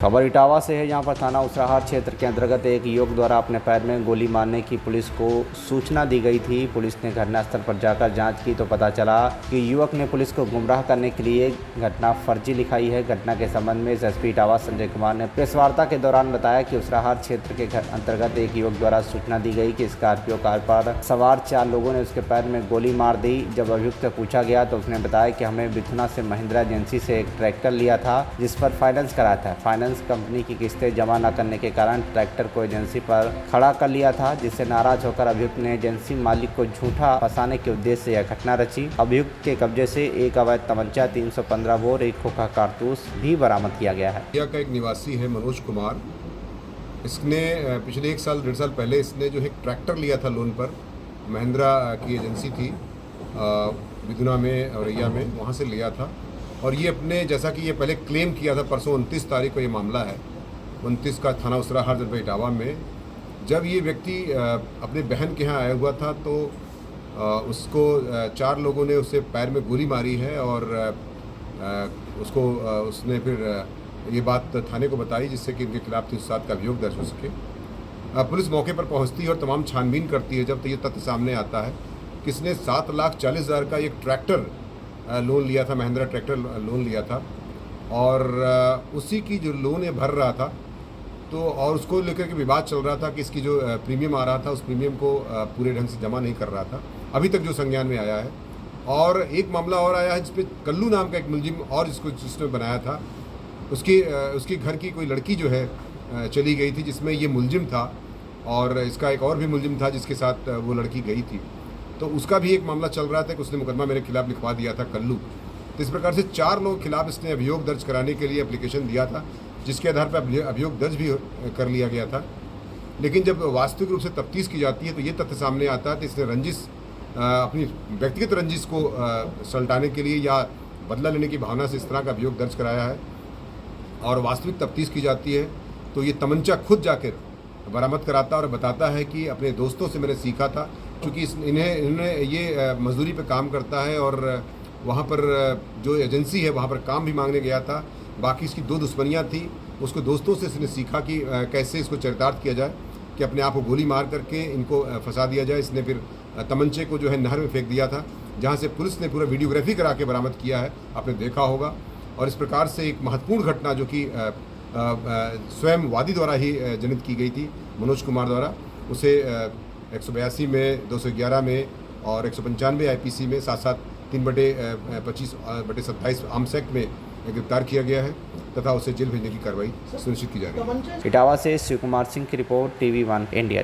खबर इटावा से है, जहां पर थाना उसराहार क्षेत्र के अंतर्गत एक युवक द्वारा अपने पैर में गोली मारने की पुलिस को सूचना दी गई थी। पुलिस ने घटनास्थल पर जाकर जांच की तो पता चला कि युवक ने पुलिस को गुमराह करने के लिए घटना फर्जी लिखाई है। घटना के संबंध में एसपी इटावा संजय कुमार ने प्रेस वार्ता के दौरान बताया कि उसराहार क्षेत्र के अंतर्गत एक युवक द्वारा सूचना दी गई कि स्कॉर्पियो कार पर सवार 4 लोगों ने उसके पैर में गोली मार दी। जब अभियुक्त से पूछा गया तो उसने बताया कि हमें बिथुना से महिंद्रा एजेंसी से एक ट्रैक्टर लिया था, जिस पर फाइनेंस कराया था। फाइनेंस कंपनी की किस्तें जमा न करने के कारण ट्रैक्टर को एजेंसी पर खड़ा कर लिया था, जिससे नाराज होकर अभियुक्त ने एजेंसी मालिक को झूठा फंसाने के उद्देश्य से यह घटना रची। अभियुक्त के कब्जे से एक अवैध तमंचा, 315 बोर, एक खोखा कारतूस भी बरामद किया गया है। यह का एक निवासी है मनोज कुमार। इसने पिछले 1 साल 1.5 साल पहले इसने जो है ट्रैक्टर लिया था लोन पर, महिंद्रा की एजेंसी थी बिथुना में, औरैया में, वहाँ से लिया था। और ये अपने, जैसा कि ये पहले क्लेम किया था, परसों 29 तारीख को ये मामला है, 29 का थाना उसराहार जनपद इटावा में, जब ये व्यक्ति अपने बहन के यहाँ आया हुआ था तो उसको 4 लोगों ने उससे पैर में गोली मारी है और उसने फिर ये बात थाने को बताई, जिससे कि इनके खिलाफ 307 का अभियोग दर्ज हो सके। पुलिस मौके पर पहुंचती है और तमाम छानबीन करती है। जब तो ये तथ्य सामने आता है कि इसने 7,40,000 का एक ट्रैक्टर लोन लिया था, महिंद्रा ट्रैक्टर लोन लिया था, और उसी की जो लोन ये भर रहा था, तो और उसको लेकर के विवाद चल रहा था कि इसकी जो प्रीमियम आ रहा था, उस प्रीमियम को पूरे ढंग से जमा नहीं कर रहा था, अभी तक जो संज्ञान में आया है। और एक मामला और आया है जिसमें कल्लू नाम का एक मुलजिम और जिसने बनाया था, उसकी घर की कोई लड़की जो है चली गई थी, जिसमें ये मुलजिम था, और इसका एक और भी मुलजिम था जिसके साथ वो लड़की गई थी। तो उसका भी एक मामला चल रहा था कि उसने मुकदमा मेरे खिलाफ लिखवा दिया था, कल्लू। तो इस प्रकार से 4 लोगों के खिलाफ इसने अभियोग दर्ज कराने के लिए एप्लीकेशन दिया था, जिसके आधार पर अभियोग दर्ज भी कर लिया गया था। लेकिन जब वास्तविक रूप से तफ्तीश की जाती है तो ये तथ्य सामने आता है कि इसने रंजिश, अपनी व्यक्तिगत रंजिश को सलटाने के लिए या बदला लेने की भावना से इस तरह का अभियोग दर्ज कराया है। और वास्तविक तफ्तीश की जाती है तो ये तमंचा खुद जाकर बरामद कराता और बताता है कि अपने दोस्तों से मैंने सीखा था, क्योंकि इन्हें ये मजदूरी पे काम करता है और वहाँ पर जो एजेंसी है वहाँ पर काम भी मांगने गया था। बाकी इसकी 2 दुश्मनियाँ थी, उसको दोस्तों से इसने सीखा कि कैसे इसको चरितार्थ किया जाए, कि अपने आप को गोली मार करके इनको फंसा दिया जाए। इसने फिर तमंचे को जो है नहर में फेंक दिया था, जहाँ से पुलिस ने पूरा वीडियोग्राफी करा के बरामद किया है, आपने देखा होगा। और इस प्रकार से एक महत्वपूर्ण घटना जो कि स्वयं वादी द्वारा ही जनित की गई थी, मनोज कुमार द्वारा, उसे 182 में, 211 में और 195 IPC में, साथ 3/25/27 आर्म्स एक्ट में गिरफ्तार किया गया है तथा उसे जेल भेजने की कार्रवाई सुनिश्चित की जा रही है। इटावा से शिव कुमार सिंह की रिपोर्ट, TV1 इंडिया।